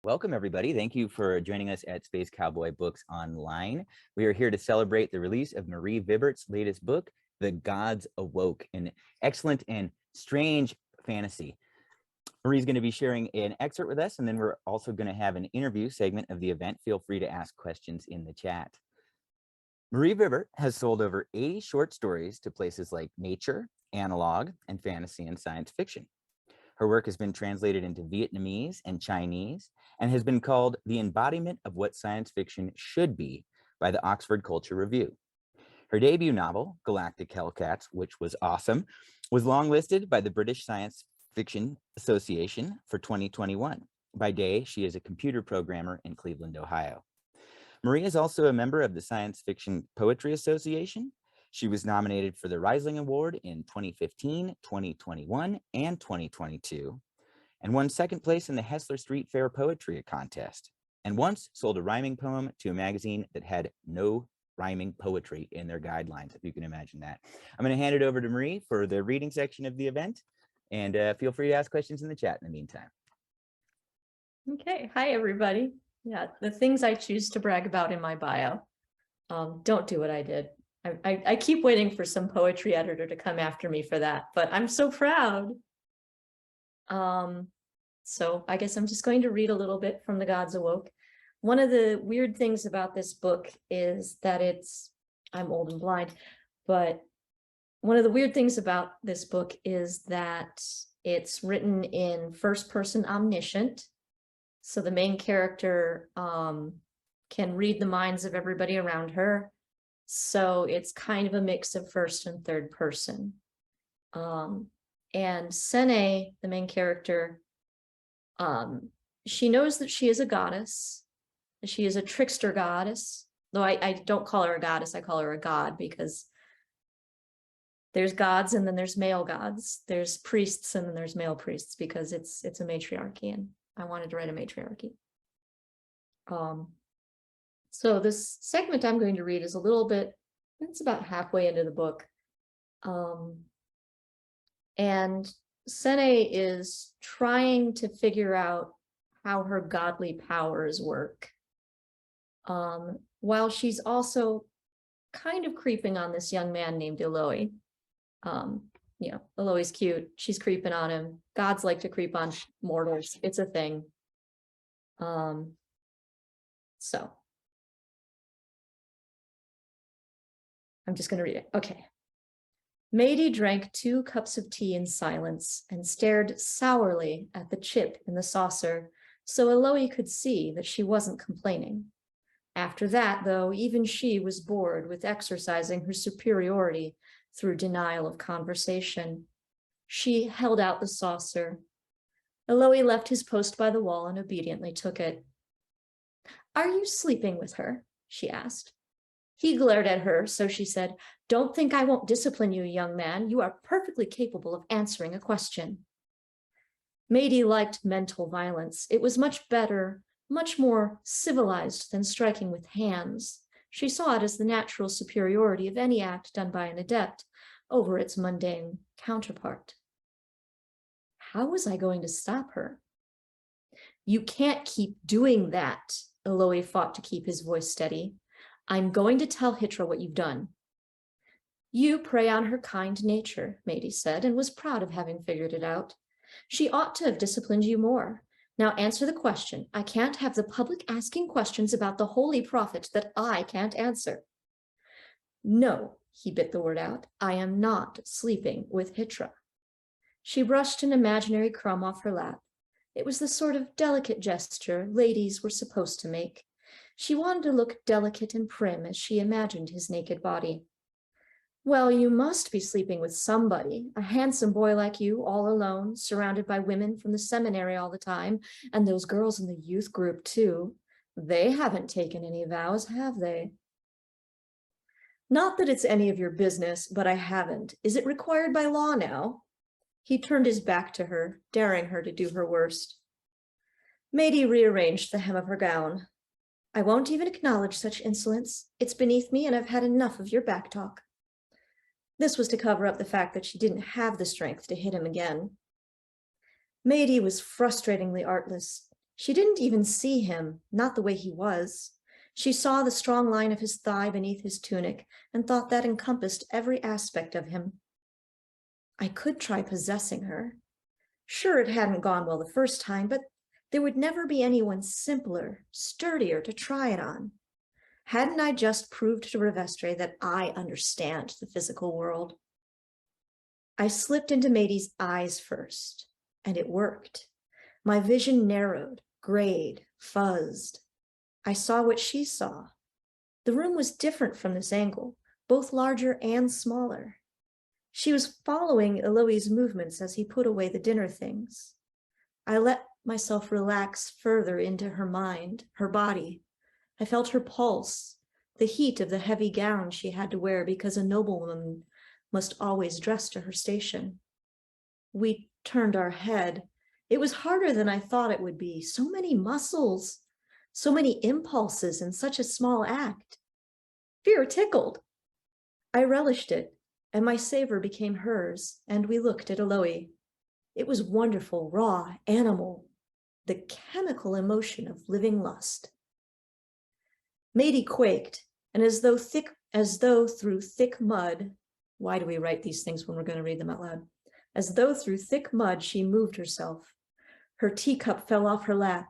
Welcome, everybody. Thank you for joining us at Space Cowboy Books Online. We are here to celebrate the release of Marie Vibbert's latest book, The Gods Awoke, an excellent and strange fantasy. Marie's going to be sharing an excerpt with us, and then we're also going to have an interview segment of the event. Feel free to ask questions in the chat. Marie Vibbert has sold over 80 short stories to places like Nature, Analog, and Fantasy and Science Fiction. Her work has been translated into Vietnamese and Chinese and has been called the embodiment of what science fiction should be by the Oxford Culture Review. Her debut novel, Galactic Hellcats, which was awesome, was longlisted by the British Science Fiction Association for 2021. By day, she is a computer programmer in Cleveland, Ohio. Marie is also a member of the Science Fiction Poetry Association. She was nominated for the Rising Award in 2015, 2021, and 2022, and won second place in the Hessler Street Fair Poetry Contest, and once sold a rhyming poem to a magazine that had no rhyming poetry in their guidelines, if you can imagine that. I'm going to hand it over to Marie for the reading section of the event, and feel free to ask questions in the chat in the meantime. Okay, hi everybody. Yeah, the things I choose to brag about in my bio. Don't do what I did. I keep waiting for some poetry editor to come after me for that, but I'm so proud. So I guess I'm just going to read a little bit from The Gods Awoke. One of the weird things about this book is that I'm old and blind, but one of the weird things about this book is that it's written in first person omniscient. So the main character can read the minds of everybody around her. So it's kind of a mix of first and third person. And Sene, the main character, she knows that she is a goddess. She is a trickster goddess, though I don't call her a goddess, I call her a god, because there's gods and then there's male gods. There's priests and then there's male priests, because it's a matriarchy, and I wanted to write a matriarchy. So this segment I'm going to read is a little bit, it's about halfway into the book. And Sene is trying to figure out how her godly powers work, while she's also kind of creeping on this young man named Eloy. You know, Eloy's cute, she's creeping on him. Gods like to creep on mortals, it's a thing. So I'm just going to read it. Okay. Mady drank 2 cups of tea in silence and stared sourly at the chip in the saucer, so Eloy could see that she wasn't complaining. After that, though, even she was bored with exercising her superiority through denial of conversation. She held out the saucer. Eloy left his post by the wall and obediently took it. "Are you sleeping with her?" she asked. He glared at her, so she said, "Don't think I won't discipline you, young man. You are perfectly capable of answering a question." Mady liked mental violence. It was much better, much more civilized than striking with hands. She saw it as the natural superiority of any act done by an adept over its mundane counterpart. How was I going to stop her? "You can't keep doing that," Eloy fought to keep his voice steady. "I'm going to tell Hitra what you've done." "You prey on her kind nature," Mady said, and was proud of having figured it out. "She ought to have disciplined you more. Now answer the question. I can't have the public asking questions about the holy prophet that I can't answer." "No," he bit the word out, "I am not sleeping with Hitra." She brushed an imaginary crumb off her lap. It was the sort of delicate gesture ladies were supposed to make. She wanted to look delicate and prim as she imagined his naked body. "Well, you must be sleeping with somebody, a handsome boy like you, all alone, surrounded by women from the seminary all the time, and those girls in the youth group too. They haven't taken any vows, have they?" "Not that it's any of your business, but I haven't. Is it required by law now?" He turned his back to her, daring her to do her worst. Mady rearranged the hem of her gown. "I won't even acknowledge such insolence. It's beneath me, and I've had enough of your back talk." This was to cover up the fact that she didn't have the strength to hit him again. Mady was frustratingly artless. She didn't even see him, not the way he was. She saw the strong line of his thigh beneath his tunic and thought that encompassed every aspect of him. I could try possessing her. Sure, it hadn't gone well the first time, but there would never be anyone simpler, sturdier to try it on. Hadn't I just proved to Rivestre that I understand the physical world? I slipped into Matey's eyes first, and it worked. My vision narrowed, grayed, fuzzed. I saw what she saw. The room was different from this angle, both larger and smaller. She was following Eloi's movements as he put away the dinner things. I let myself relax further into her mind, her body. I felt her pulse, the heat of the heavy gown she had to wear because a noblewoman must always dress to her station. We turned our head. It was harder than I thought it would be. So many muscles, so many impulses in such a small act. Fear tickled. I relished it, and my savor became hers, and we looked at Eloi. It was wonderful, raw, animal, the chemical emotion of living lust. Matey quaked, and as though through thick mud, why do we write these things when we're going to read them out loud? As though through thick mud, she moved herself. Her teacup fell off her lap.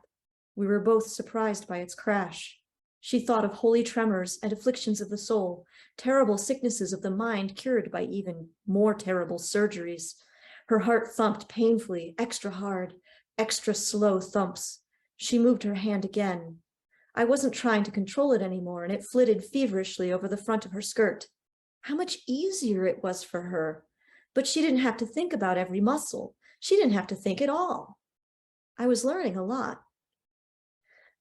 We were both surprised by its crash. She thought of holy tremors and afflictions of the soul, terrible sicknesses of the mind cured by even more terrible surgeries. Her heart thumped painfully, extra hard, extra slow thumps. She moved her hand again. I wasn't trying to control it anymore, and it flitted feverishly over the front of her skirt. How much easier it was for her. But she didn't have to think about every muscle. She didn't have to think at all. I was learning a lot.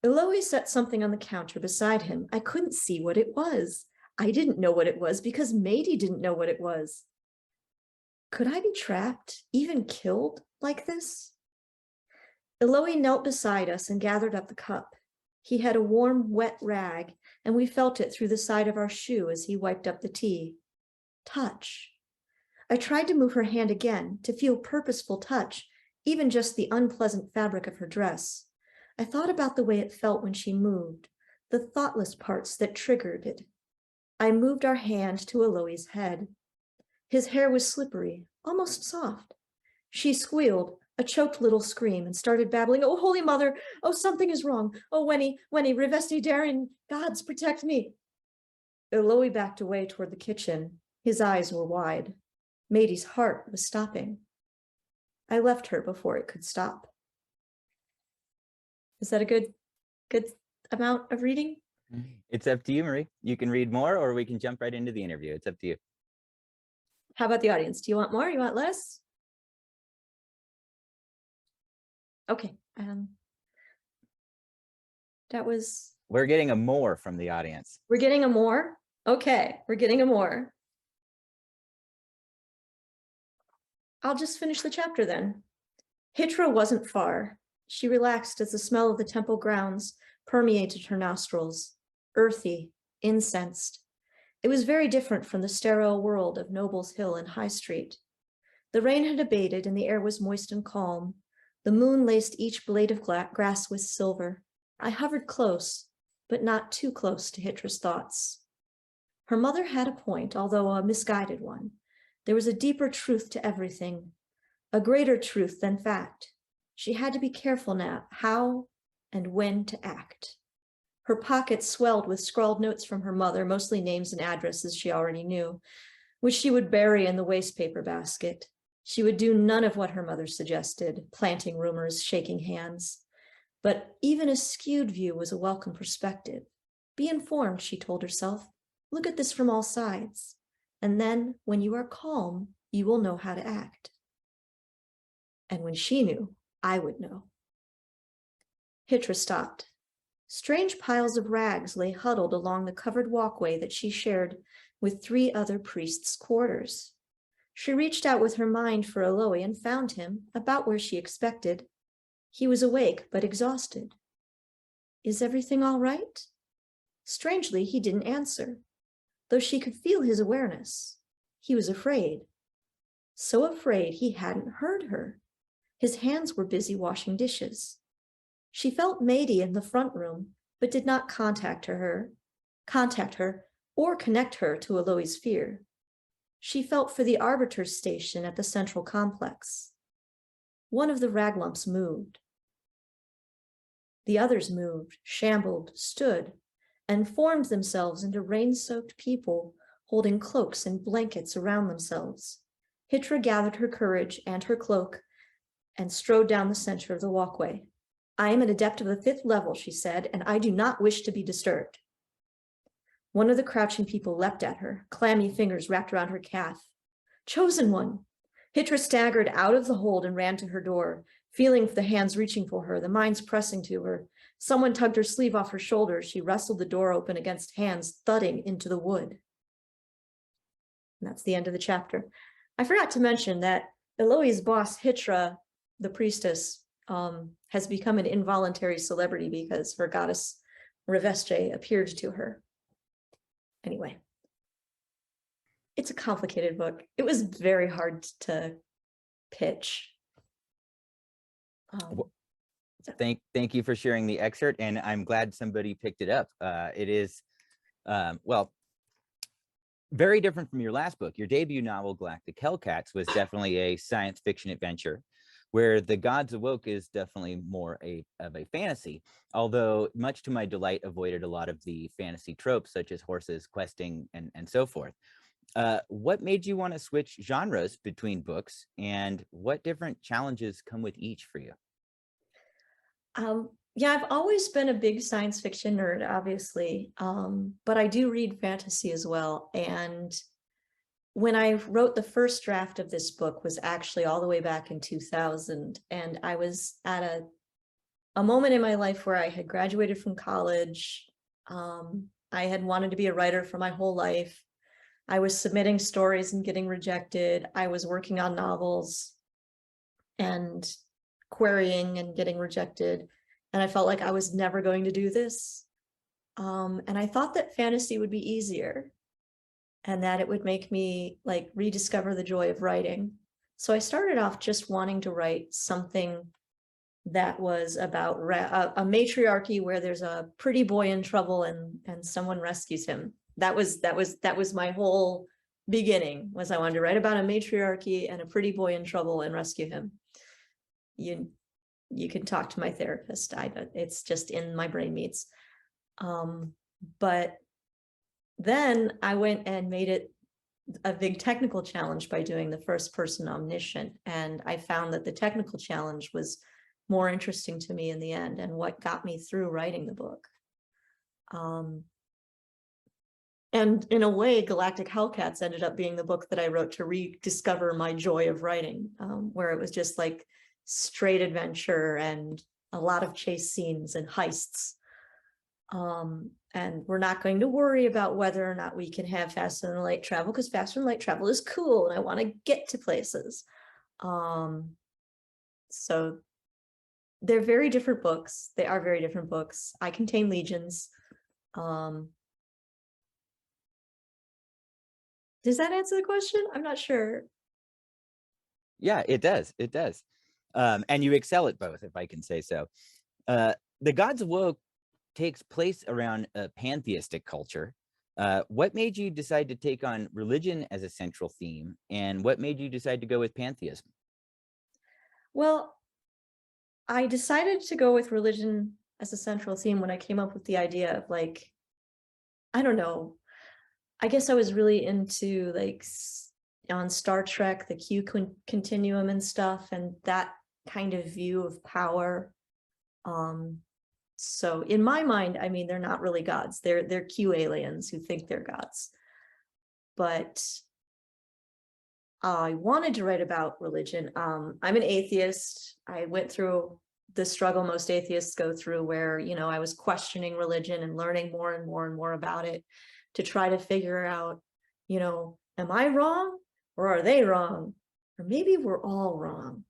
Eloi set something on the counter beside him. I couldn't see what it was. I didn't know what it was because Matey didn't know what it was. Could I be trapped, even killed like this? Eloi knelt beside us and gathered up the cup. He had a warm, wet rag, and we felt it through the side of our shoe as he wiped up the tea. Touch. I tried to move her hand again, to feel purposeful touch, even just the unpleasant fabric of her dress. I thought about the way it felt when she moved, the thoughtless parts that triggered it. I moved our hand to Eloi's head. His hair was slippery, almost soft. She squealed, a choked little scream, and started babbling, "Oh, Holy Mother! Oh, something is wrong! Oh, Wenny, rivesti darin, gods protect me!" Eloi backed away toward the kitchen. His eyes were wide. Matey's heart was stopping. I left her before it could stop. Is that a good amount of reading? It's up to you, Marie. You can read more, or we can jump right into the interview. It's up to you. How about the audience? Do you want more? You want less? Okay. That was... We're getting a more from the audience. We're getting a more? Okay, we're getting a more. I'll just finish the chapter then. Hitra wasn't far. She relaxed as the smell of the temple grounds permeated her nostrils, earthy, incensed. It was very different from the sterile world of Noble's Hill and High Street. The rain had abated and the air was moist and calm. The moon laced each blade of grass with silver. I hovered close, but not too close to Hitra's thoughts. Her mother had a point, although a misguided one. There was a deeper truth to everything, a greater truth than fact. She had to be careful now how and when to act. Her pockets swelled with scrawled notes from her mother, mostly names and addresses she already knew, which she would bury in the wastepaper basket. She would do none of what her mother suggested, planting rumors, shaking hands. But even a skewed view was a welcome perspective. Be informed, she told herself. Look at this from all sides. And then, when you are calm, you will know how to act. And when she knew, I would know. Hitra stopped. Strange piles of rags lay huddled along the covered walkway that she shared with 3 other priests' quarters. She reached out with her mind for Eloi and found him about where she expected. He was awake but exhausted. Is everything all right? Strangely, he didn't answer, though she could feel his awareness. He was afraid. So afraid he hadn't heard her. His hands were busy washing dishes. She felt Mady in the front room, but did not contact her or connect her to Eloi's fear. She felt for the arbiter's station at the central complex. One of the raglumps moved. The others moved, shambled, stood, and formed themselves into rain-soaked people holding cloaks and blankets around themselves. Hitra gathered her courage and her cloak and strode down the center of the walkway. I am an adept of the 5th level, she said, and I do not wish to be disturbed. One of the crouching people leapt at her, clammy fingers wrapped around her calf. Chosen one! Hitra staggered out of the hold and ran to her door, feeling for the hands reaching for her, the minds pressing to her. Someone tugged her sleeve off her shoulder. She wrestled the door open against hands thudding into the wood. And that's the end of the chapter. I forgot to mention that Eloi's boss, Hitra, the priestess, has become an involuntary celebrity because her goddess Revesce appeared to her. Anyway, it's a complicated book. It was very hard to pitch. Thank you for sharing the excerpt, and I'm glad somebody picked it up. It is, well, very different from your last book. Your debut novel, Galactic Hellcats, was definitely a science fiction adventure, where The Gods Awoke is definitely more of a fantasy, although much to my delight avoided a lot of the fantasy tropes such as horses, questing, and so forth. What made you want to switch genres between books, and what different challenges come with each for you? Yeah, I've always been a big science fiction nerd, obviously, but I do read fantasy as well. And when I wrote the first draft of this book was actually all the way back in 2000. And I was at a moment in my life where I had graduated from college. I had wanted to be a writer for my whole life. I was submitting stories and getting rejected. I was working on novels and querying and getting rejected. And I felt like I was never going to do this. And I thought that fantasy would be easier and that it would make me like rediscover the joy of writing. So I started off just wanting to write something that was about a matriarchy where there's a pretty boy in trouble and someone rescues him. That was my whole beginning, was I wanted to write about a matriarchy and a pretty boy in trouble and rescue him. You can talk to my therapist. It's just in my brain meats. But then I went and made it a big technical challenge by doing the first person omniscient. And I found that the technical challenge was more interesting to me in the end and what got me through writing the book. And in a way, Galactic Hellcats ended up being the book that I wrote to rediscover my joy of writing, where it was just like straight adventure and a lot of chase scenes and heists. And we're not going to worry about whether or not we can have faster than light travel, because faster than light travel is cool and I want to get to places. So they're very different books. They are very different books. I contain legions. Does that answer the question? I'm not sure. Yeah, it does. It does. And you excel at both, if I can say so. The Gods Awoke takes place around a pantheistic culture. What made you decide to take on religion as a central theme, and what made you decide to go with pantheism? Well, I decided to go with religion as a central theme when I came up with the idea of like, I don't know, I guess I was really into like on Star Trek, the Q continuum and stuff, and that kind of view of power. So in my mind, I mean, they're not really gods. They're Q aliens who think they're gods. But I wanted to write about religion. I'm an atheist. I went through the struggle most atheists go through where, you know, I was questioning religion and learning more and more and more about it to try to figure out, you know, am I wrong or are they wrong? Or maybe we're all wrong.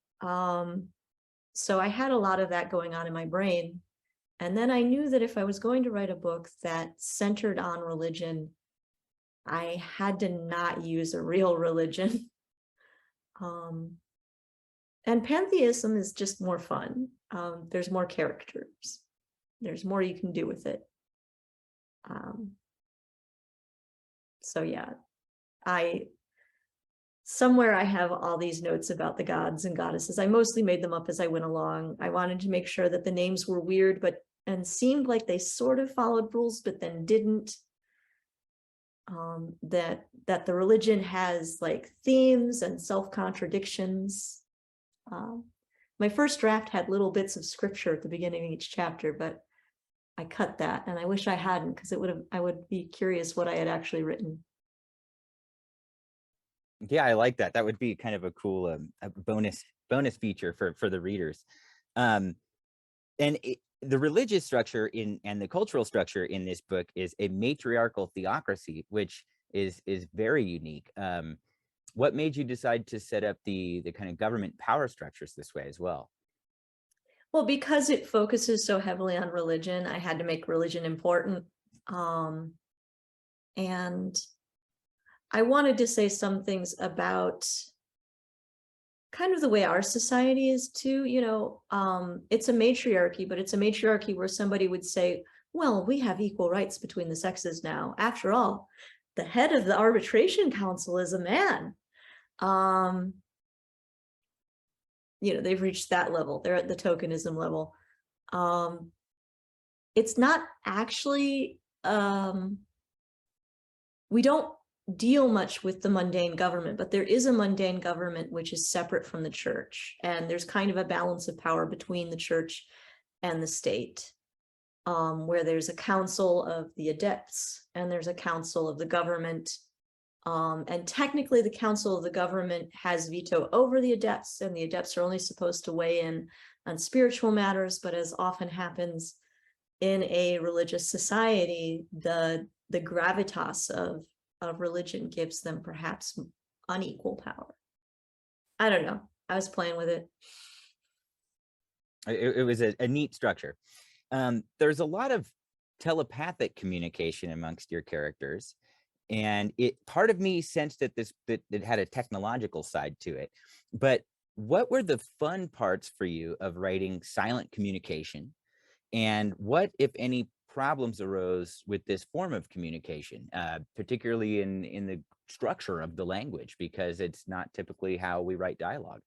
So I had a lot of that going on in my brain. And then I knew that if I was going to write a book that centered on religion, I had to not use a real religion. And pantheism is just more fun. There's more characters. There's more you can do with it. So yeah, somewhere I have all these notes about the gods and goddesses. I mostly made them up as I went along. I wanted to make sure that the names were weird, and seemed like they sort of followed rules, but then didn't. That the religion has like themes and self-contradictions. My first draft had little bits of scripture at the beginning of each chapter, but I cut that, and I wish I hadn't, because I would be curious what I had actually written. Yeah, I like that. That would be kind of a cool a bonus feature for the readers. And the religious structure and the cultural structure in this book is a matriarchal theocracy, which is very unique. What made you decide to set up the kind of government power structures this way as well? Well, because it focuses so heavily on religion, I had to make religion important. And I wanted to say some things about kind of the way our society is too. It's a matriarchy, but it's a matriarchy where somebody would say, well, we have equal rights between the sexes now. After all, the head of the arbitration council is a man. They've reached that level. They're at the tokenism level. It's not actually, we don't deal much with the mundane government, but there is a mundane government which is separate from the church. And there's kind of a balance of power between the church and the state, where there's a council of the adepts and there's a council of the government. And technically the council of the government has veto over the adepts, and the adepts are only supposed to weigh in on spiritual matters. But as often happens in a religious society, the gravitas of religion gives them perhaps unequal power. I don't know. I was playing with it. It was a neat structure. There's a lot of telepathic communication amongst your characters. And part of me sensed that it had a technological side to it. But what were the fun parts for you of writing silent communication? And what, if any, problems arose with this form of communication, particularly in the structure of the language, because it's not typically how we write dialogue?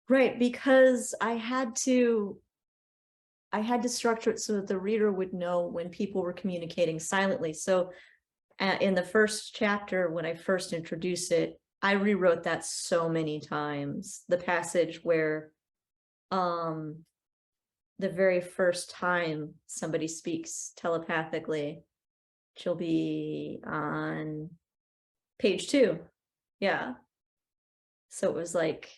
Right, because I had to structure it so that the reader would know when people were communicating silently. So in the first chapter, when I first introduced it, I rewrote that so many times. The passage where the very first time somebody speaks telepathically, she'll be on page 2. Yeah. So it was like,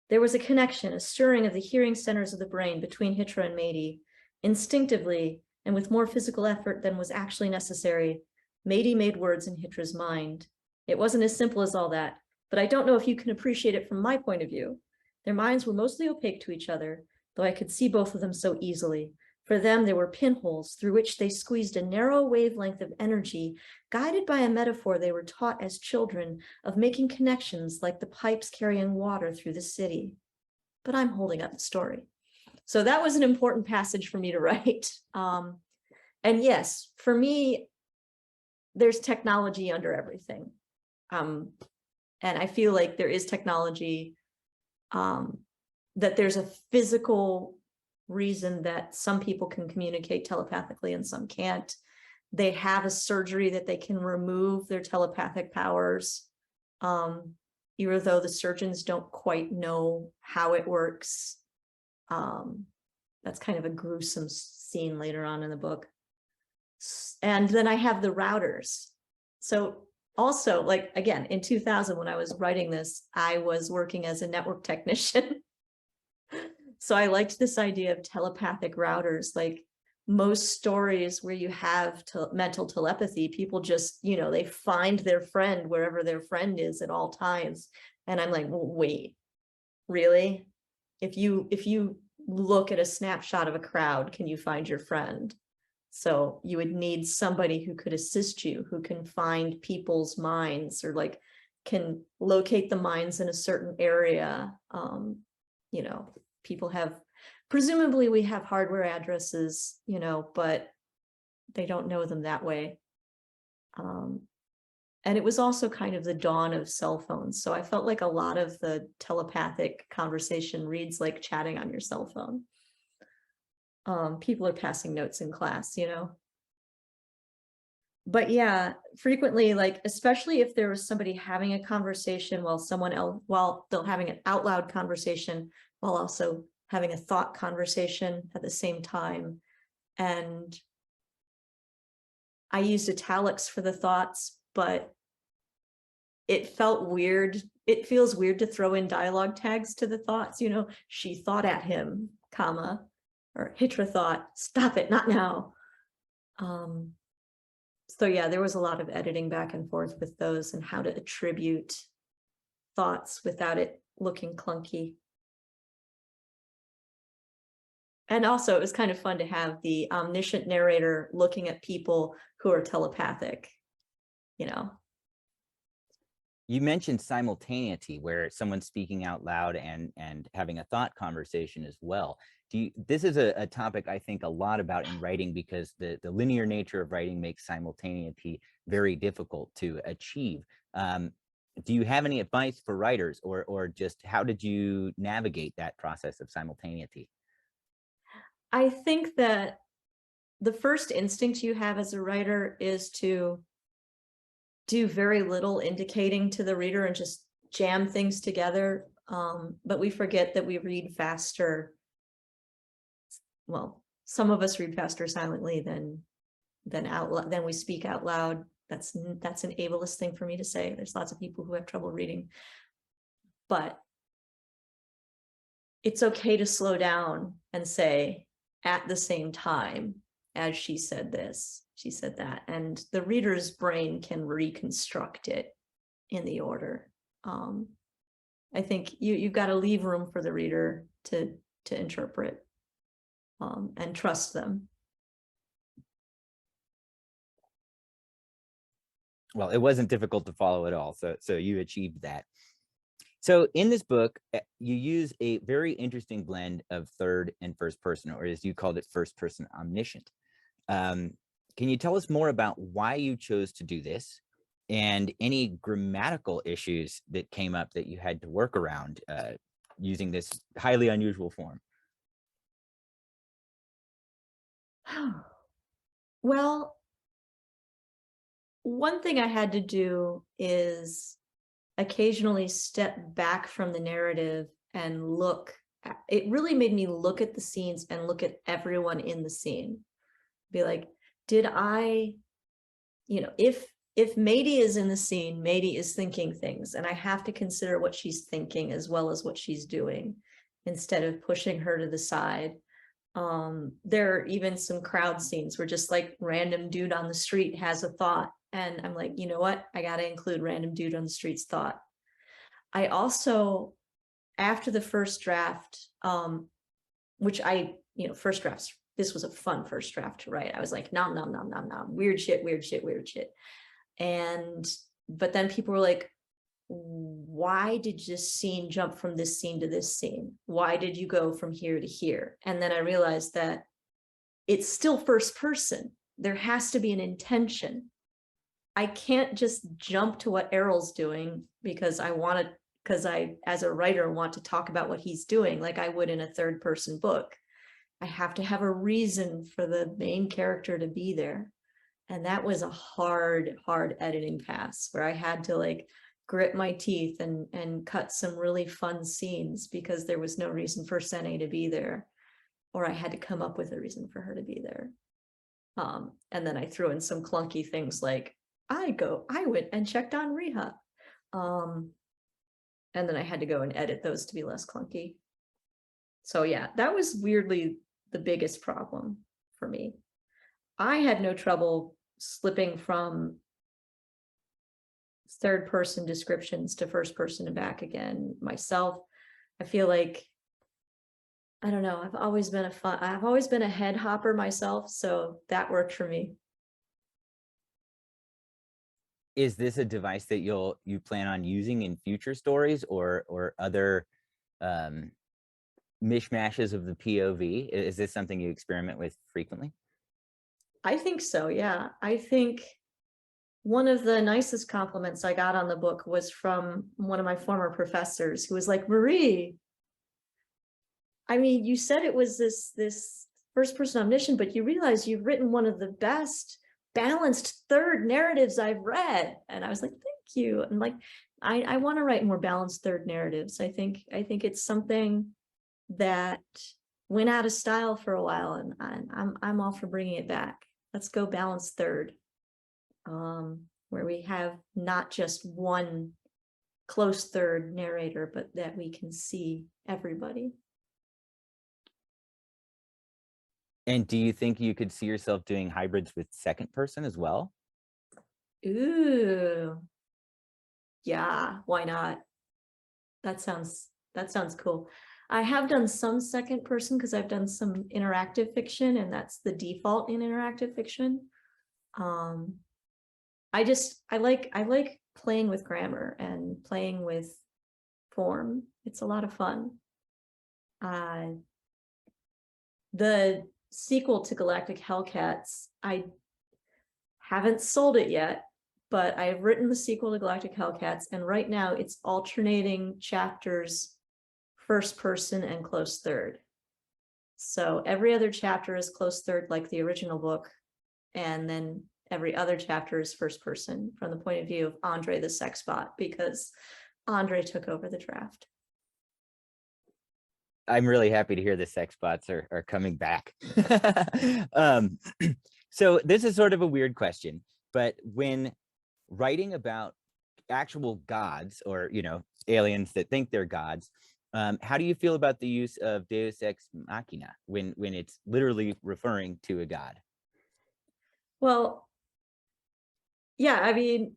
there was a connection, a stirring of the hearing centers of the brain between Hitra and Mady. Instinctively, and with more physical effort than was actually necessary, Mady made words in Hitra's mind. It wasn't as simple as all that, but I don't know if you can appreciate it from my point of view. Their minds were mostly opaque to each other, though I could see both of them so easily. For them, there were pinholes through which they squeezed a narrow wavelength of energy, guided by a metaphor they were taught as children of making connections like the pipes carrying water through the city. But I'm holding up the story. So that was an important passage for me to write. And yes, for me, there's technology under everything. And I feel like there is technology, that there's a physical reason that some people can communicate telepathically and some can't. They have a surgery that they can remove their telepathic powers, even though the surgeons don't quite know how it works. That's kind of a gruesome scene later on in the book. And then I have the routers. So also, like, again, in 2000, when I was writing this, I was working as a network technician. So I liked this idea of telepathic routers. Like most stories where you have mental telepathy, people just, they find their friend wherever their friend is at all times. And I'm like, well, wait, really? If you look at a snapshot of a crowd, can you find your friend? So you would need somebody who could assist you, who can find people's minds, or like can locate the minds in a certain area, people have, presumably we have hardware addresses, you know, but they don't know them that way. And it was also kind of the dawn of cell phones. So I felt like a lot of the telepathic conversation reads like chatting on your cell phone. People are passing notes in class, you know. But yeah, frequently, like, especially if there was somebody having a conversation while someone else, while they're having an out loud conversation, while also having a thought conversation at the same time. And I used italics for the thoughts, but it felt weird. It feels weird to throw in dialogue tags to the thoughts, you know, she thought at him, comma, or Hitra thought, stop it, not now. So yeah, there was a lot of editing back and forth with those and how to attribute thoughts without it looking clunky. And also it was kind of fun to have the omniscient narrator looking at people who are telepathic, you know. You mentioned simultaneity, where someone's speaking out loud and having a thought conversation as well. This is a topic I think a lot about in writing, because the linear nature of writing makes simultaneity very difficult to achieve. Do you have any advice for writers, or just how did you navigate that process of simultaneity? I think that the first instinct you have as a writer is to do very little indicating to the reader and just jam things together. But we forget that we read faster. Well, some of us read faster silently than we speak out loud. That's an ableist thing for me to say. There's lots of people who have trouble reading, but it's okay to slow down and say, at the same time as she said this, she said that, and the reader's brain can reconstruct it in the order. I think you've got to leave room for the reader to interpret, and trust them. Well, it wasn't difficult to follow at all, so you achieved that. So in this book, you use a very interesting blend of third and first person, or as you called it, first person omniscient. Can you tell us more about why you chose to do this, and any grammatical issues that came up that you had to work around using this highly unusual form? Well, one thing I had to do is occasionally step back from the narrative and look at, it really made me look at the scenes and look at everyone in the scene. Be like, did I, you know, if Mady is in the scene, Mady is thinking things, and I have to consider what she's thinking as well as what she's doing instead of pushing her to the side. There are even some crowd scenes where just like random dude on the street has a thought, and I'm like, you know what? I got to include random dude on the street's thought. I also, after the first draft, which first drafts, this was a fun first draft to write. I was like, nom, nom, nom, nom, nom, weird shit, weird shit, weird shit. But then people were like, why did this scene jump from this scene to this scene? Why did you go from here to here? And then I realized that it's still first person. There has to be an intention. I can't just jump to what Errol's doing because I, as a writer, want to talk about what he's doing like I would in a third person book. I have to have a reason for the main character to be there. And that was a hard editing pass where I had to like grit my teeth and cut some really fun scenes because there was no reason for Sene to be there, or I had to come up with a reason for her to be there. And then I threw in some clunky things like I went and checked on Riha. And then I had to go and edit those to be less clunky. So yeah, that was weirdly the biggest problem for me. I had no trouble slipping from third person descriptions to first person and back again myself. I feel like, I don't know, I've always been a head hopper myself, so that worked for me. Is this a device that you plan on using in future stories, or other mishmashes of the POV? Is this something you experiment with frequently? I think so, yeah. I think one of the nicest compliments I got on the book was from one of my former professors who was like, Marie, I mean, you said it was this first person omniscient, but you realize you've written one of the best balanced third narratives I've read. And I was like, thank you. And like, I want to write more balanced third narratives. I think it's something that went out of style for a while, and I'm all for bringing it back. Let's go balanced third, where we have not just one close third narrator, but that we can see everybody. And do you think you could see yourself doing hybrids with second person as well? Ooh, yeah, why not? That sounds cool. I have done some second person because I've done some interactive fiction, and that's the default in interactive fiction. I like playing with grammar and playing with form. It's a lot of fun. The sequel to Galactic Hellcats, I haven't sold it yet, but I've written the sequel to Galactic Hellcats, and right now it's alternating chapters, first person and close third. So every other chapter is close third like the original book, and then every other chapter is first person from the point of view of Andre the Sexbot, because Andre took over the draft. I'm really happy to hear the sex bots are coming back. So this is sort of a weird question, but when writing about actual gods, or aliens that think they're gods, how do you feel about the use of Deus Ex Machina when it's literally referring to a god? Well, yeah, I mean,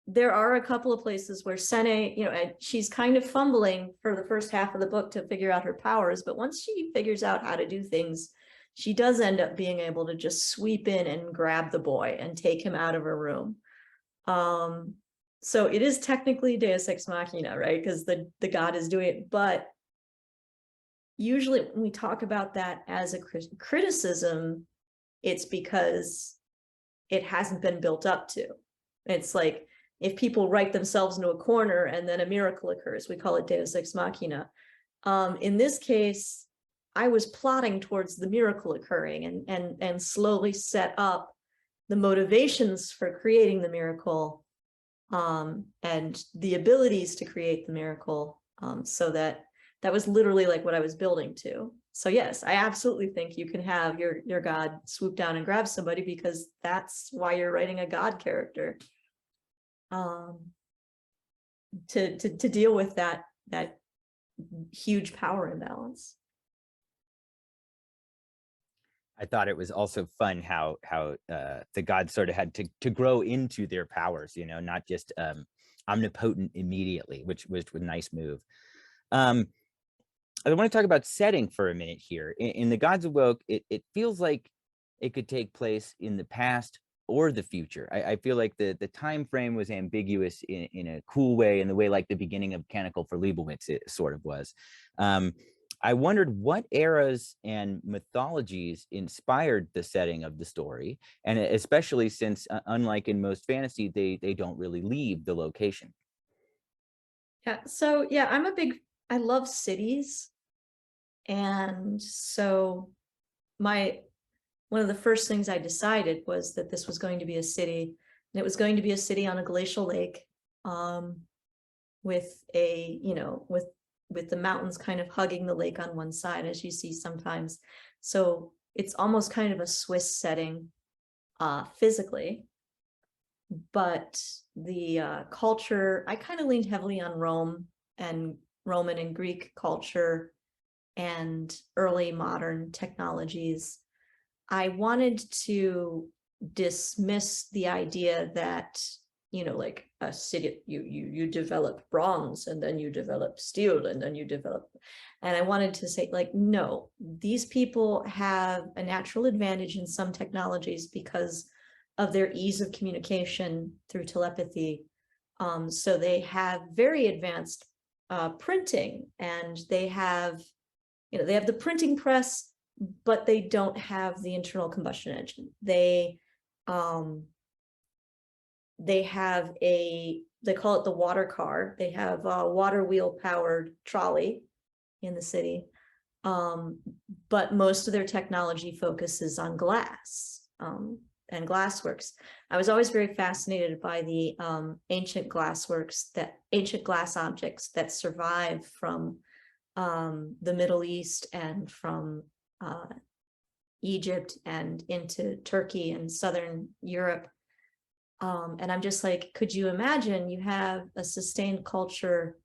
there are a couple of places where Sene, and she's kind of fumbling for the first half of the book to figure out her powers, but once she figures out how to do things, she does end up being able to just sweep in and grab the boy and take him out of her room. So it is technically Deus Ex Machina, right? Because the god is doing it, but usually when we talk about that as a criticism, it's because it hasn't been built up to. It's like, if people write themselves into a corner and then a miracle occurs, we call it Deus Ex Machina. In this case, I was plotting towards the miracle occurring and slowly set up the motivations for creating the miracle, and the abilities to create the miracle, so that was literally like what I was building to. So yes, I absolutely think you can have your god swoop down and grab somebody, because that's why you're writing a god character. To deal with that huge power imbalance. I thought it was also fun how the gods sort of had to grow into their powers, not just omnipotent immediately, which was a nice move. I want to talk about setting for a minute here. In The Gods Awoke, it feels like it could take place in the past or the future. I feel like the time frame was ambiguous in a cool way, in the way like the beginning of Mechanical for Leibowitz it sort of was. I wondered what eras and mythologies inspired the setting of the story, and especially since, unlike in most fantasy, they don't really leave the location. Yeah, so yeah, I love cities. And so one of the first things I decided was that this was going to be a city, and it was going to be a city on a glacial lake, with with the mountains kind of hugging the lake on one side, as you see sometimes. So it's almost kind of a Swiss setting, physically, but the culture, I kind of leaned heavily on Rome and Roman and Greek culture and early modern technologies. I wanted to dismiss the idea that, like a city, you develop bronze, and then you develop steel, and then you develop, and I wanted to say, like, no, these people have a natural advantage in some technologies because of their ease of communication through telepathy. So they have very advanced printing, and they have they have the printing press, but they don't have the internal combustion engine. They have they call it the water car. They have a water wheel powered trolley in the city. But most of their technology focuses on glass and glassworks. I was always very fascinated by the ancient glass objects that survive from the Middle East and from Egypt and into Turkey and Southern Europe. And I'm just like, could you imagine you have a sustained culture,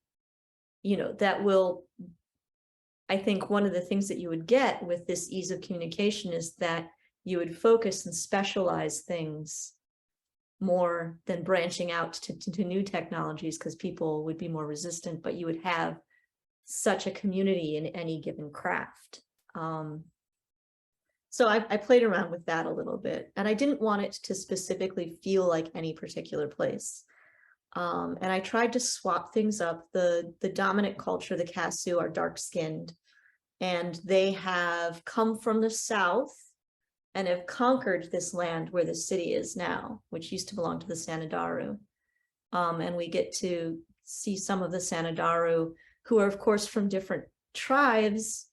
that will, I think one of the things that you would get with this ease of communication is that you would focus and specialize things more than branching out to new technologies, because people would be more resistant, but you would have such a community in any given craft. So I played around with that a little bit, and I didn't want it to specifically feel like any particular place. And I tried to swap things up. The dominant culture, the Kasu, are dark-skinned, and they have come from the south and have conquered this land where the city is now, which used to belong to the Sanadaru. And we get to see some of the Sanadaru, who are, of course, from different tribes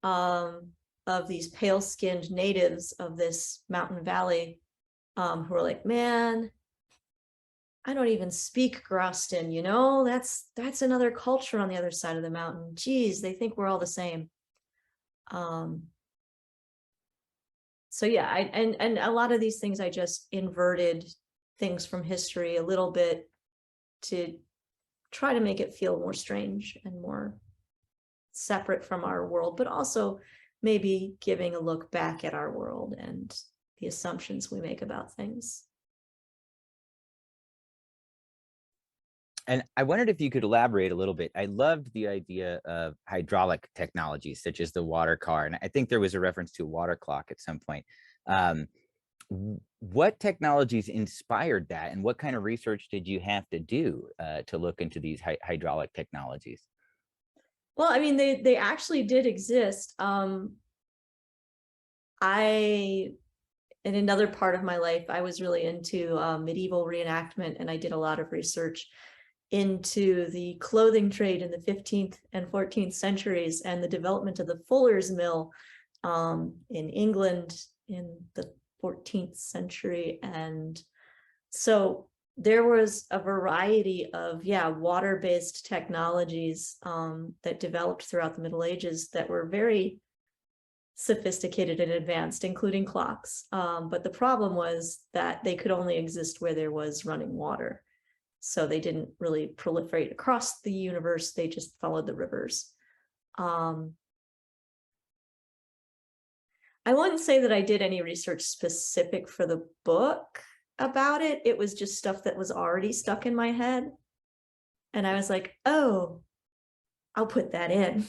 of these pale-skinned natives of this mountain valley, who are like, man, I don't even speak Groston, that's another culture on the other side of the mountain. Geez, they think we're all the same. So yeah, and a lot of these things, I just inverted things from history a little bit to try to make it feel more strange and more separate from our world, but also maybe giving a look back at our world and the assumptions we make about things. And I wondered if you could elaborate a little bit. I loved the idea of hydraulic technologies, such as the water car. And I think there was a reference to a water clock at some point. What technologies inspired that? And what kind of research did you have to do to look into these hydraulic technologies? Well, I mean, they actually did exist. In another part of my life, I was really into medieval reenactment, and I did a lot of research into the clothing trade in the 15th and 14th centuries and the development of the fuller's mill in England in the 14th century. And so there was a variety of, water-based technologies that developed throughout the Middle Ages that were very sophisticated and advanced, including clocks. But the problem was that they could only exist where there was running water. So they didn't really proliferate across the universe. They just followed the rivers. I wouldn't say that I did any research specific for the book about it. It was just stuff that was already stuck in my head. And I was like, oh, I'll put that in,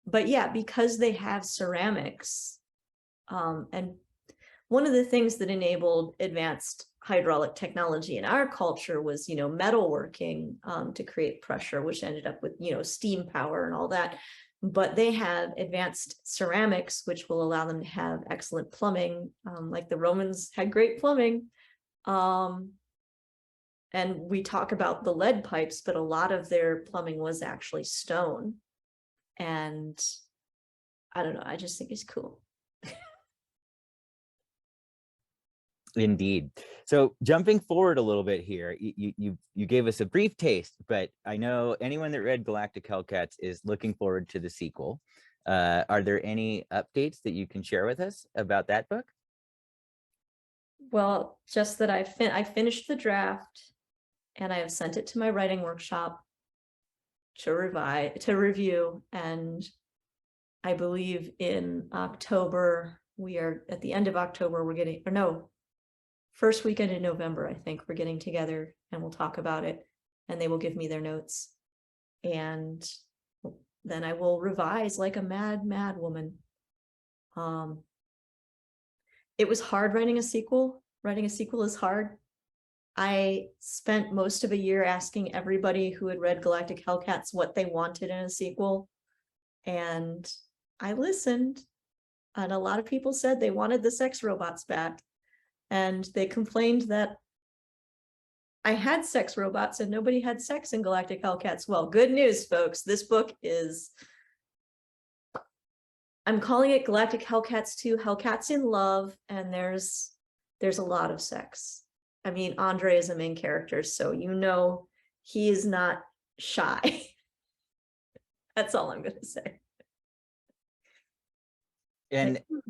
But yeah, because they have ceramics, and one of the things that enabled advanced hydraulic technology in our culture was, metalworking to create pressure, which ended up with, steam power and all that. But they have advanced ceramics, which will allow them to have excellent plumbing, like the Romans had great plumbing. And we talk about the lead pipes, but a lot of their plumbing was actually stone. And I don't know, I just think it's cool. Indeed. So jumping forward a little bit here, you gave us a brief taste, but I know anyone that read Galactic Hellcats is looking forward to the sequel. Are there any updates that you can share with us about that book? Well, just that I finished the draft, and I have sent it to my writing workshop to review, and I believe in October, we are at the end of October, first weekend in November, I think we're getting together and we'll talk about it, and they will give me their notes, and then I will revise like a mad woman. It was hard writing a sequel. Writing a sequel is hard. I spent most of a year asking everybody who had read Galactic Hellcats what they wanted in a sequel. And I listened, and a lot of people said they wanted the sex robots back. And they complained that I had sex robots and nobody had sex in Galactic Hellcats. Well, good news, folks. This book is, I'm calling it Galactic Hellcats 2, Hellcats in Love, and there's a lot of sex. I mean, Andre is a main character, so you know he is not shy. That's all I'm going to say. And like,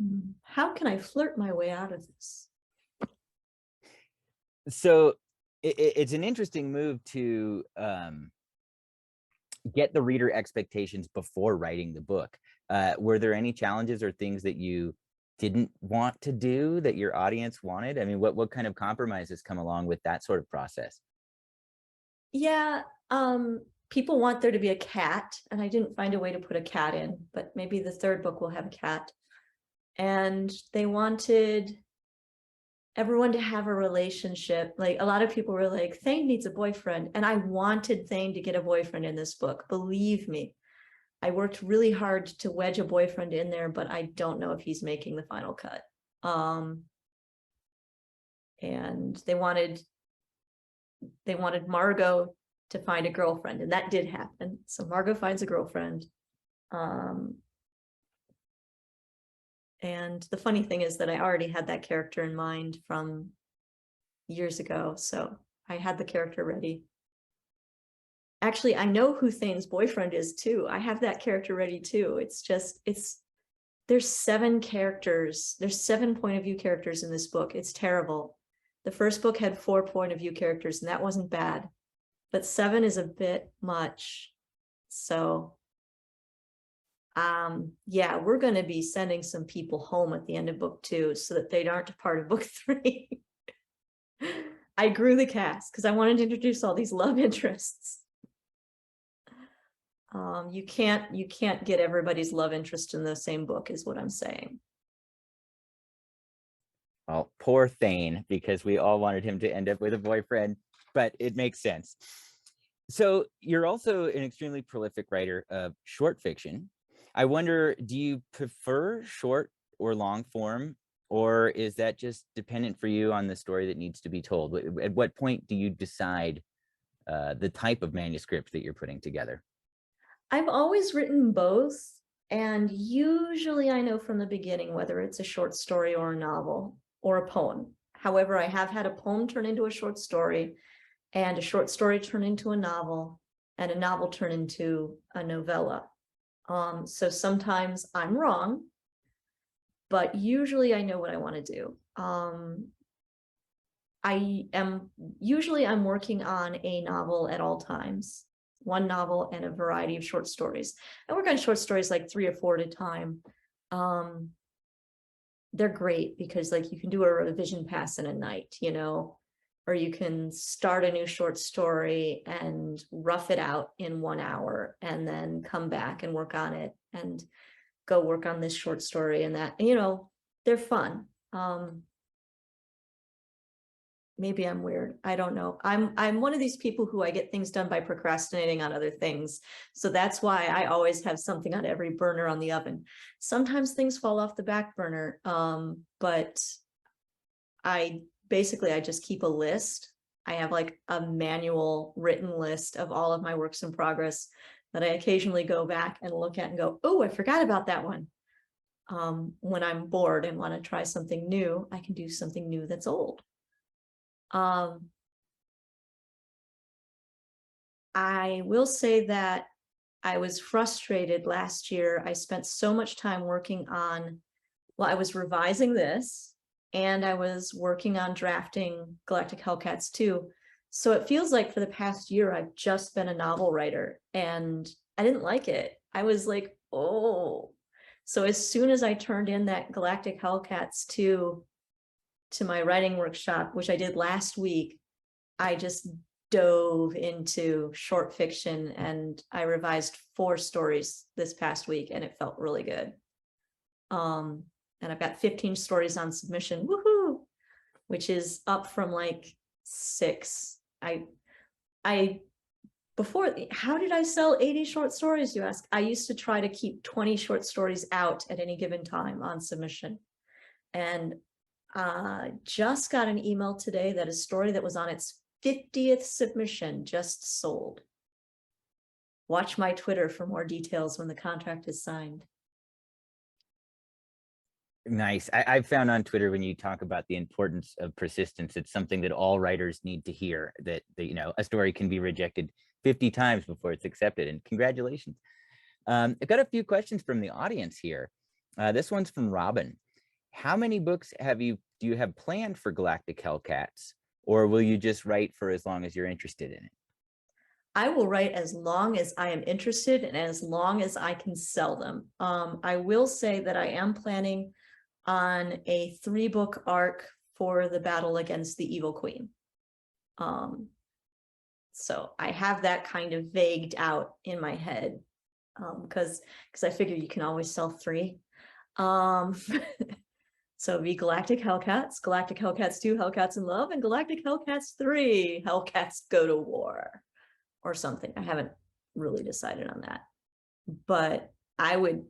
how can I flirt my way out of this? so it's an interesting move to get the reader expectations before writing the book. Were there any challenges or things that you didn't want to do that your audience wanted? I mean, what kind of compromises come along with that sort of process? Yeah, people want there to be a cat, and I didn't find a way to put a cat in, but maybe the third book will have a cat. And they wanted everyone to have a relationship. Like, a lot of people were like, Thane needs a boyfriend. And I wanted Thane to get a boyfriend in this book. Believe me, I worked really hard to wedge a boyfriend in there, but I don't know if he's making the final cut. And they wanted Margot to find a girlfriend, and that did happen. So Margot finds a girlfriend. And the funny thing is that I already had that character in mind from years ago, so I had the character ready. Actually, I know who Thane's boyfriend is too. I have that character ready too. It's just, there's 7 characters. There's 7 point of view characters in this book. It's terrible. The first book had 4 point of view characters, and that wasn't bad. But 7 is a bit much. So yeah, we're going to be sending some people home at the end of book 2 so that they aren't a part of book 3. I grew the cast because I wanted to introduce all these love interests. You can't get everybody's love interest in the same book, is what I'm saying. Well, poor Thane, because we all wanted him to end up with a boyfriend, but it makes sense. So you're also an extremely prolific writer of short fiction. I wonder, do you prefer short or long form, or is that just dependent for you on the story that needs to be told? At what point do you decide the type of manuscript that you're putting together? I've always written both, and usually I know from the beginning whether it's a short story or a novel or a poem. However, I have had a poem turn into a short story, and a short story turn into a novel, and a novel turn into a novella. So sometimes I'm wrong, but usually I know what I want to do. I'm working on a novel at all times, one novel and a variety of short stories. I work on short stories like 3 or 4 at a time. They're great because, like, you can do a revision pass in a night, you know, or you can start a new short story and rough it out in 1 hour and then come back and work on it and go work on this short story and that, you know, they're fun. Maybe I'm weird. I don't know. I'm one of these people who I get things done by procrastinating on other things. So that's why I always have something on every burner on the oven. Sometimes things fall off the back burner, but I just keep a list. I have like a manual written list of all of my works in progress that I occasionally go back and look at and go, oh, I forgot about that one. When I'm bored and want to try something new, I can do something new that's old. I will say that I was frustrated last year. I spent so much time working on, well, I was revising this and I was working on drafting Galactic Hellcats 2. So it feels like for the past year, I've just been a novel writer and I didn't like it. I was like, oh. So as soon as I turned in that Galactic Hellcats 2 to my writing workshop, which I did last week, I just dove into short fiction and I revised 4 stories this past week and it felt really good. And I've got 15 stories on submission, woohoo, which is up from like 6. How did I sell 80 short stories, you ask? I used to try to keep 20 short stories out at any given time on submission. And just got an email today that a story that was on its 50th submission just sold. Watch my Twitter for more details when the contract is signed. Nice. I've found on Twitter, when you talk about the importance of persistence, it's something that all writers need to hear, that you know, a story can be rejected 50 times before it's accepted. And congratulations. I've got a few questions from the audience here. This one's from Robin. How many books do you have planned for Galactic Hellcats, or will you just write for as long as you're interested in it? I will write as long as I am interested and as long as I can sell them. I will say that I am planning on a 3-book arc for the battle against the Evil Queen. So I have that kind of vagued out in my head, because I figure you can always sell 3. So it'd be Galactic Hellcats, Galactic Hellcats 2, Hellcats in Love, and Galactic Hellcats 3, Hellcats Go to War, or something. I haven't really decided on that, but I would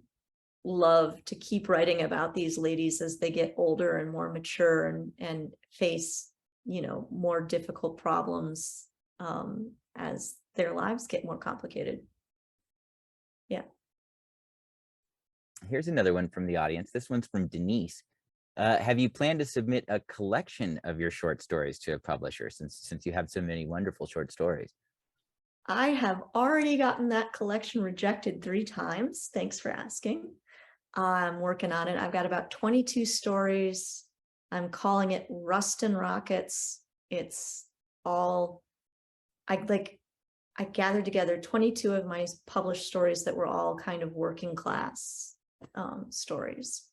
love to keep writing about these ladies as they get older and more mature and face, you know, more difficult problems as their lives get more complicated. Yeah. Here's another one from the audience. This one's from Denise. Have you planned to submit a collection of your short stories to a publisher, since you have so many wonderful short stories? I have already gotten that collection rejected 3 times. Thanks for asking. I'm working on it. I've got about 22 stories. I'm calling it Rust and Rockets. It's all, I gathered together 22 of my published stories that were all kind of working class stories.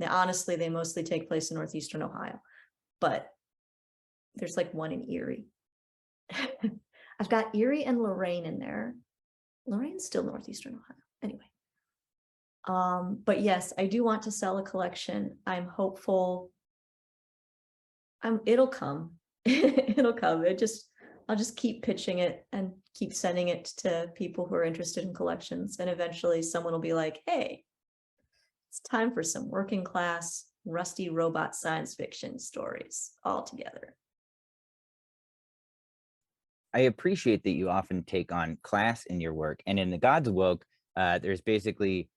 Now, honestly, they mostly take place in Northeastern Ohio, but there's like one in Erie. I've got Erie and Lorain in there. Lorraine's still Northeastern Ohio. Anyway. But yes, I do want to sell a collection. I'm hopeful. It'll come. It'll come. I'll just keep pitching it and keep sending it to people who are interested in collections. And eventually someone will be like, hey, it's time for some working class, rusty robot science fiction stories all together. I appreciate that you often take on class in your work. And in The Gods Awoke, there's basically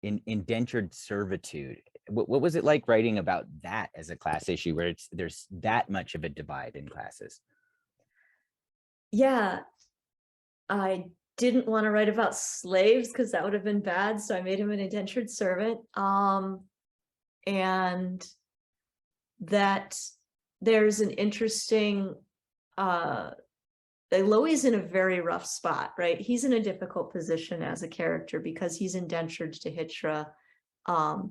indentured servitude. What was it like writing about that as a class issue, where there's that much of a divide in classes? Yeah, I didn't want to write about slaves because that would have been bad, so I made him an indentured servant. And that there's an interesting Eloi's in a very rough spot, right? He's in a difficult position as a character because he's indentured to Hitra,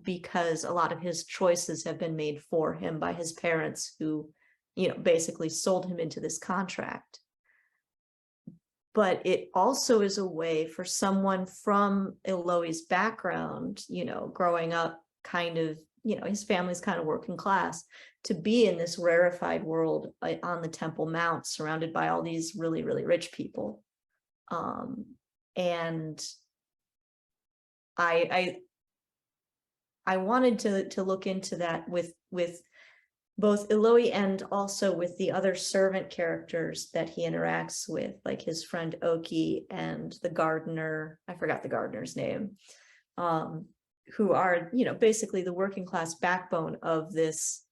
because a lot of his choices have been made for him by his parents, who, you know, basically sold him into this contract. But it also is a way for someone from Eloi's background, you know, growing up kind of, you know, his family's kind of working class, to be in this rarefied world on the Temple Mount, surrounded by all these really, really rich people. And I wanted to look into that with both Eloi and also with the other servant characters that he interacts with, like his friend Oki and the gardener, I forgot the gardener's name, who are, you know, basically the working class backbone of this,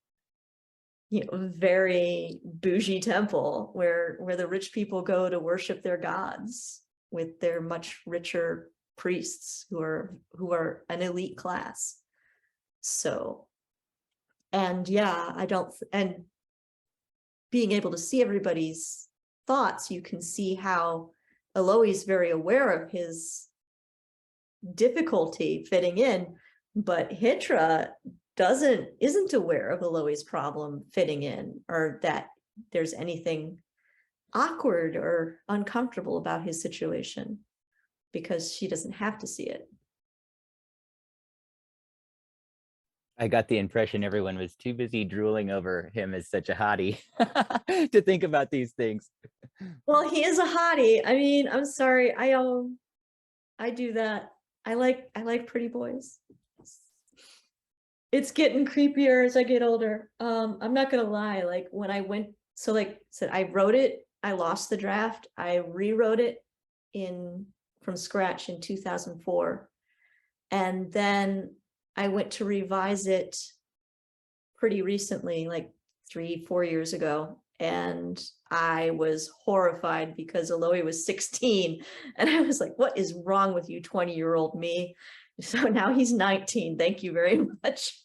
you know, very bougie temple where the rich people go to worship their gods with their much richer priests who are an elite class. So, and yeah, and being able to see everybody's thoughts, you can see how Eloi's very aware of his difficulty fitting in, but Hitra isn't aware of Eloi's problem fitting in, or that there's anything awkward or uncomfortable about his situation, because she doesn't have to see it. I got the impression everyone was too busy drooling over him as such a hottie to think about these things. Well, he is a hottie. I mean, I'm sorry. I do that. I like pretty boys. It's getting creepier as I get older. I'm not gonna lie, like when I went, so like said, I wrote it, I lost the draft, I rewrote it in from scratch in 2004. And then I went to revise it pretty recently, like 3-4 years ago. And I was horrified because Aloy was 16. And I was like, what is wrong with you, 20-year-old me? So now he's 19. Thank you very much.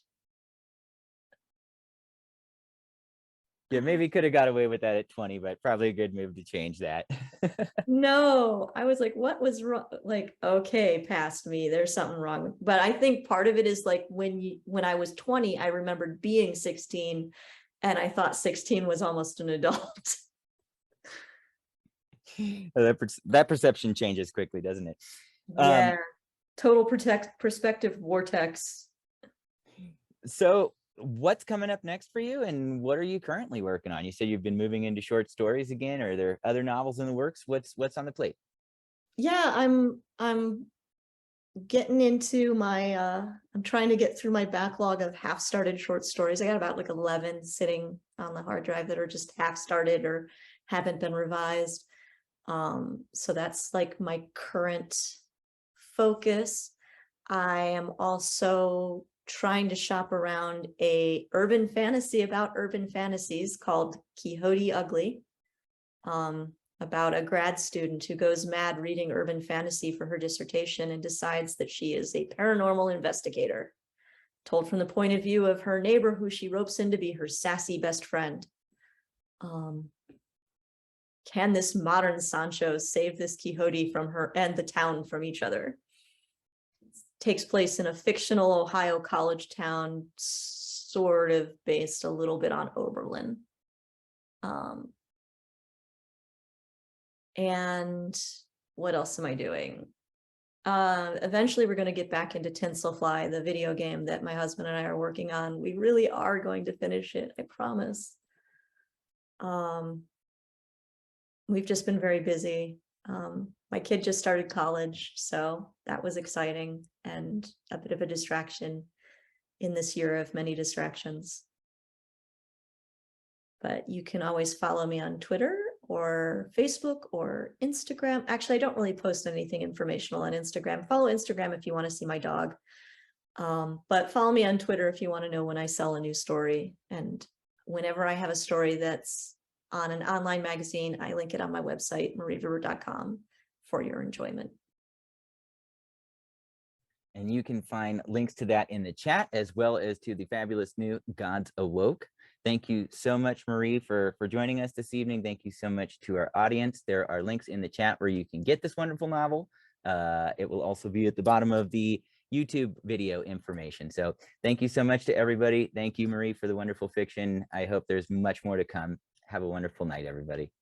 Yeah, maybe could have got away with that at 20, but probably a good move to change that. No, I was like, what was wrong? Like, okay, past me, there's something wrong. But I think part of it is like when I was 20, I remembered being 16 and I thought 16 was almost an adult. That perception changes quickly, doesn't it? Yeah, total perspective vortex. So what's coming up next for you, and what are you currently working on? You said you've been moving into short stories again. Are there other novels in the works? What's on the plate? Yeah, I'm getting into my I'm trying to get through my backlog of half started short stories. I got about like 11 sitting on the hard drive that are just half started or haven't been revised. So that's like my current focus. I am also trying to shop around a urban fantasy about urban fantasies called Quixote Ugly, about a grad student who goes mad reading urban fantasy for her dissertation and decides that she is a paranormal investigator, told from the point of view of her neighbor who she ropes in to be her sassy best friend. Can this modern Sancho save this Quixote from her and the town from each other? Takes place in a fictional Ohio college town, sort of based a little bit on Oberlin. And what else am I doing? Eventually we're going to get back into Tinselfly, the video game that my husband and I are working on. We really are going to finish it, I promise. We've just been very busy. My kid just started college, so that was exciting and a bit of a distraction in this year of many distractions. But you can always follow me on Twitter or Facebook or Instagram. Actually, I don't really post anything informational on Instagram. Follow Instagram if you want to see my dog. But follow me on Twitter if you want to know when I sell a new story. And whenever I have a story that's on an online magazine, I link it on my website, marievibbert.com, for your enjoyment. And you can find links to that in the chat, as well as to the fabulous new Gods Awoke. Thank you so much, Marie, for joining us this evening. Thank you so much to our audience. There are links in the chat where you can get this wonderful novel. It will also be at the bottom of the YouTube video information. So thank you so much to everybody. Thank you, Marie, for the wonderful fiction. I hope there's much more to come. Have a wonderful night, everybody.